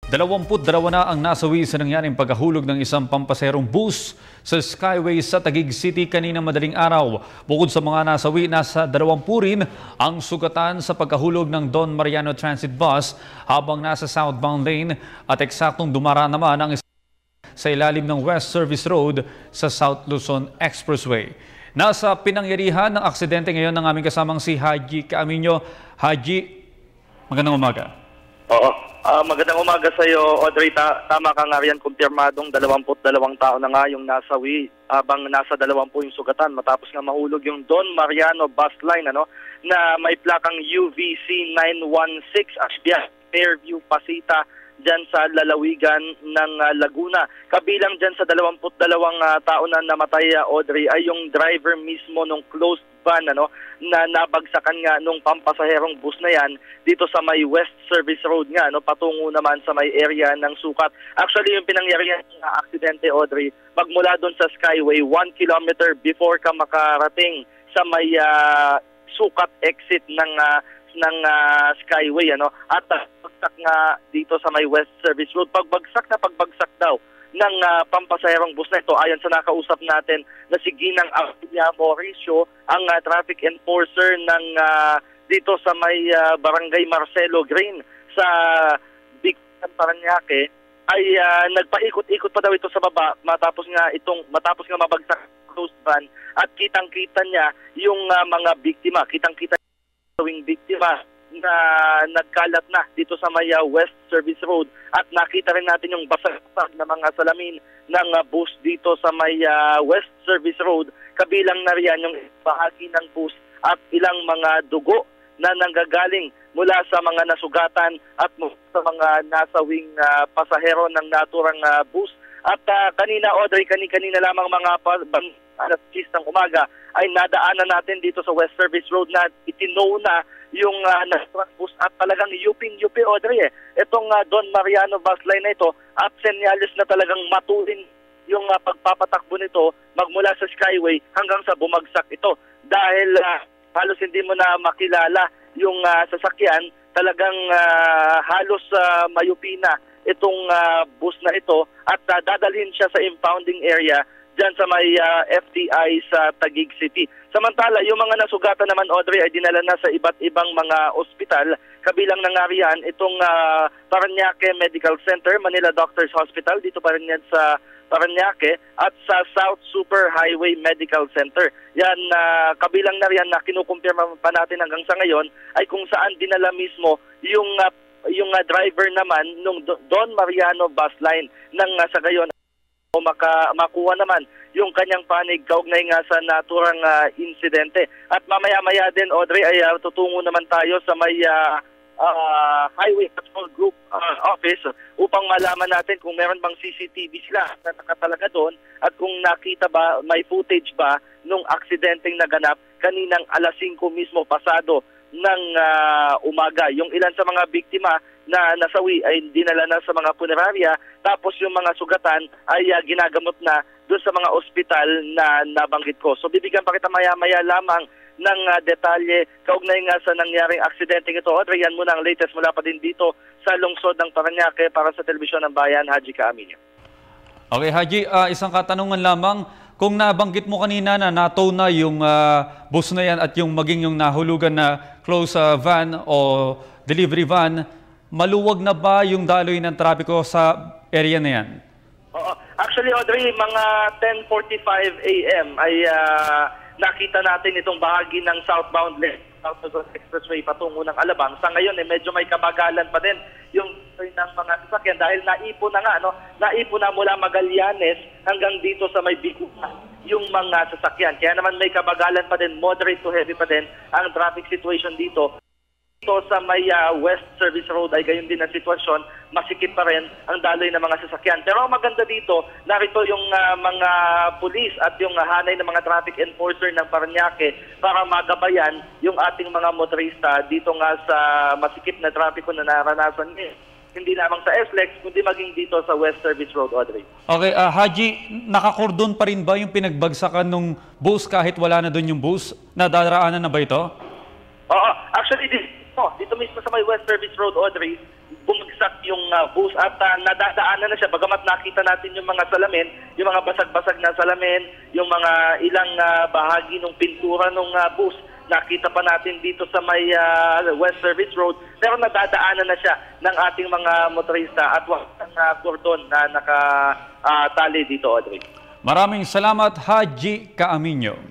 22 na ang nasawi sa nangyaring pagkahulog ng isang pampaserong bus sa Skyway sa Taguig City kaninang madaling araw. Bukod sa mga nasawi, nasa 20 rin ang sugatan sa pagkahulog ng Don Mariano Transit Bus habang nasa southbound lane at eksaktong dumara naman ang sa ilalim ng West Service Road sa South Luzon Expressway. Nasa pinangyarihan ng aksidente ngayon ng aming kasamang si Haji Caaminio. Haji, magandang umaga. Oo. Magandang umaga sa iyo, Audrey. Tama ka nga riyan, kumpirmadong 22 tao na nga yung nasawi habang nasa 20 yung sugatan matapos nga mahulog yung Don Mariano bus line na may plakang UVC 916 Ashbia, Fairview, Pasita dyan sa lalawigan ng Laguna. Kabilang dyan sa 22 tao na namatay, Audrey, ay yung driver mismo ng closed van na nabagsakan nga nung pampasaherong bus na yan dito sa may West Service Road nga, patungo naman sa may area ng Sukat. Actually, yung pinangyarihan ng aksidente, Audrey, magmula doon sa Skyway, 1 kilometer before ka makarating sa may Sukat exit ng Skyway, at pagbagsak nga dito sa may West Service Road. Pagbagsak daw ng pampasaherong bus na ito, ayon sa nakausap natin na si Ginang Aurelia Mauricio, ang traffic enforcer ng dito sa may Barangay Marcelo Green sa Bictan, Parañaque, ay nagpaikot-ikot pa daw ito sa baba matapos nga mabagsak closed van, at kitang-kita niya yung mga biktima, biktima na nagkalat na dito sa may West Service Road, at nakita rin natin yung basag na mga salamin ng bus dito sa may West Service Road. Kabilang na riyan yung bahagi ng bus at ilang mga dugo na nanggagaling mula sa mga nasugatan at sa mga nasawing pasahero ng naturang bus. At kanina, Audrey, kanina lamang mga alas 10 ng umaga ay nadaanan natin dito sa West Service Road na itinow na yung nasirang bus at talagang yuping-yup, Audrey. Itong Don Mariano bus line na ito, at senyalis na talagang matulin yung pagpapatakbo nito magmula sa Skyway hanggang sa bumagsak ito. Dahil halos hindi mo na makilala yung sasakyan, talagang halos mayupi na itong bus na ito, at dadalhin siya sa impounding area dyan sa may FTI sa Taguig City. Samantala, yung mga nasugatan naman, Audrey, ay dinala na sa iba't ibang mga ospital. Kabilang na nga riyan itong Parañaque Medical Center, Manila Doctors Hospital, dito pa rin yan sa Parañaque, at sa South Super Highway Medical Center. Yan, kabilang na riyan na kinukumpirma pa natin hanggang sa ngayon ay kung saan dinala mismo yung driver naman nung Don Mariano bus line nang sa gayon makuha naman yung kanyang panig kaugnay nga sa naturang insidente. At mamaya-maya din, Audrey, ay tutungo naman tayo sa may Highway Patrol Group office upang malaman natin kung meron bang CCTV sila na nakatalaga doon at kung nakita ba, may footage ba nung aksidenteng naganap kaninang alas 5 mismo pasado ng umaga. Yung ilan sa mga biktima na nasawi ay dinala na sa mga punerarya, tapos yung mga sugatan ay ginagamot na doon sa mga ospital na nabanggit ko. So bibigyan pa kita maya-maya lamang ng detalye kaugnay nga sa nangyaring aksidente ito. Audrey, yan muna ang latest mula pa din dito sa lungsod ng Parañaque para sa Telebisyon ng Bayan, Haji Caaminio. Okay, Haji, isang katanungan lamang. Kung nabanggit mo kanina na natow na yung bus na yan at yung maging yung nahulugan na close van o delivery van, maluwag na ba yung daloy ng trapiko sa area na yan? Actually, Audrey, mga 10:45 a.m. ay nakita natin itong bahagi ng southbound lane, South Luzon Expressway patungo ng Alabang. Sa ngayon, medyo may kabagalan pa din yung ng mga sasakyan dahil naipon na nga, naipon na mula Magallanes hanggang dito sa may Bicuna yung mga sasakyan. Kaya naman may kabagalan pa din, moderate to heavy pa din ang traffic situation dito. Dito sa may West Service Road ay gayon din ang sitwasyon, masikip pa rin ang daloy ng mga sasakyan. Pero ang maganda dito, narito yung mga pulis at yung hanay ng mga traffic enforcer ng Parañaque para magabayan yung ating mga motorista dito nga sa masikip na trapiko na naranasan niya. Hindi lamang sa SLEX, kundi maging dito sa West Service Road, Audrey. Okay, Haji, nakakordon pa rin ba yung pinagbagsakan ng bus kahit wala na doon yung bus? Nadaraanan na ba ito? Oo, actually, dito mismo sa may West Service Road, Audrey, bumagsak bumagsak yung bus at nadadaanan na siya. Bagamat nakita natin yung mga salamin, yung mga basag-basag na salamin, yung mga ilang bahagi ng pintura ng bus. Nakita pa natin dito sa may West Service Road, pero nadadaanan na siya ng ating mga motorista at walang kordon na nakatali dito, Audrey. Maraming salamat, Haji Kaaminyo.